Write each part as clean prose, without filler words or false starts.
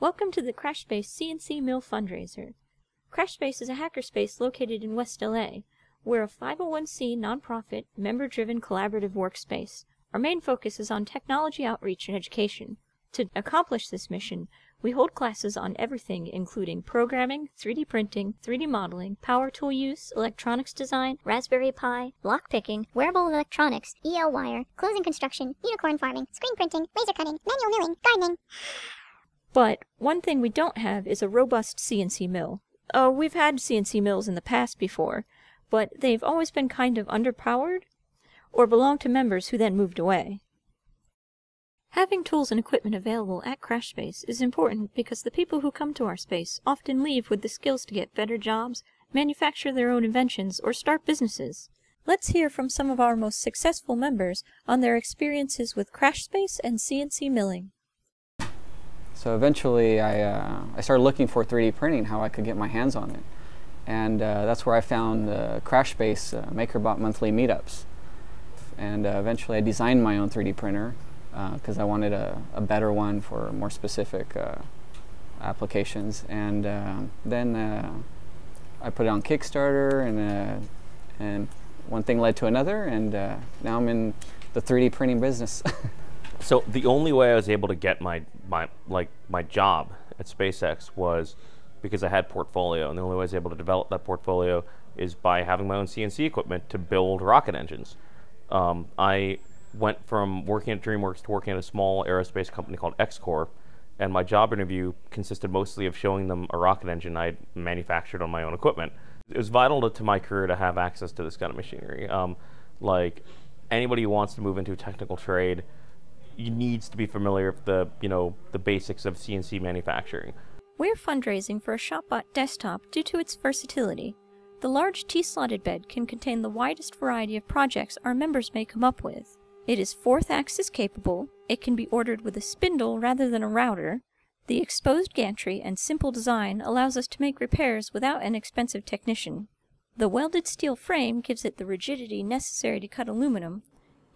Welcome to the CrashSpace CNC Mill Fundraiser. CrashSpace is a hackerspace located in West LA. We're a 501c nonprofit, member-driven collaborative workspace. Our main focus is on technology outreach and education. To accomplish this mission, we hold classes on everything including programming, 3D printing, 3D modeling, power tool use, electronics design, Raspberry Pi, lockpicking, wearable electronics, EL wire, clothing construction, unicorn farming, screen printing, laser cutting, manual milling, gardening. But one thing we don't have is a robust CNC mill. We've had CNC mills in the past before, but they've always been kind of underpowered, or belonged to members who then moved away. Having tools and equipment available at CrashSpace is important because the people who come to our space often leave with the skills to get better jobs, manufacture their own inventions, or start businesses. Let's hear from some of our most successful members on their experiences with CrashSpace and CNC milling. So eventually I started looking for 3D printing, how I could get my hands on it. And that's where I found CrashSpace MakerBot monthly meetups. And eventually I designed my own 3D printer because I wanted a better one for more specific applications. And then I put it on Kickstarter, and one thing led to another, and now I'm in the 3D printing business. So the only way I was able to get my job at SpaceX was because I had portfolio, and the only way I was able to develop that portfolio is by having my own CNC equipment to build rocket engines. I went from working at DreamWorks to working at a small aerospace company called X-Corp, and my job interview consisted mostly of showing them a rocket engine I manufactured on my own equipment. It was vital to my career to have access to this kind of machinery. Like anybody who wants to move into a technical trade, needs to be familiar with the basics of CNC manufacturing. We're fundraising for a ShopBot desktop due to its versatility. The large T-slotted bed can contain the widest variety of projects our members may come up with. It is 4th axis capable, it can be ordered with a spindle rather than a router. The exposed gantry and simple design allows us to make repairs without an expensive technician. The welded steel frame gives it the rigidity necessary to cut aluminum.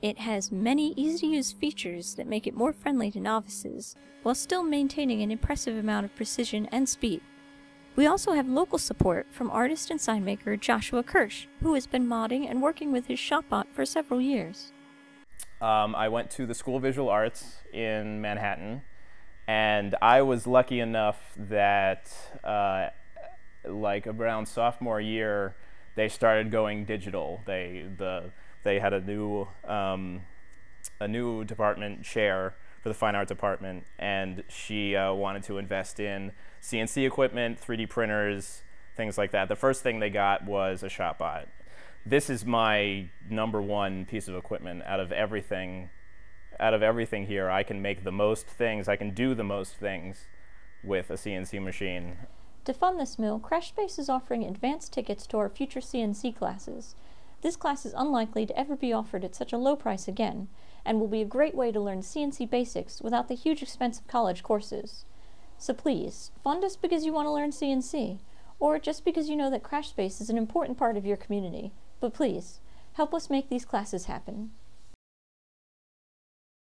It has many easy-to-use features that make it more friendly to novices, while still maintaining an impressive amount of precision and speed. We also have local support from artist and sign maker Joshua Kirsch, who has been modding and working with his ShopBot for several years. I went to the School of Visual Arts in Manhattan, and I was lucky enough that like around sophomore year, they started going digital. They had a new department chair for the fine art department, and she wanted to invest in CNC equipment, 3D printers, things like that. The first thing they got was a ShopBot. This is my #1 piece of equipment out of everything. Here, I can make the most things. I can do the most things with a CNC machine. To fund this mill, CrashSpace is offering advanced tickets to our future CNC classes. This class is unlikely to ever be offered at such a low price again, and will be a great way to learn CNC basics without the huge expense of college courses. So please, fund us because you want to learn CNC, or just because you know that CrashSpace is an important part of your community. But please, help us make these classes happen.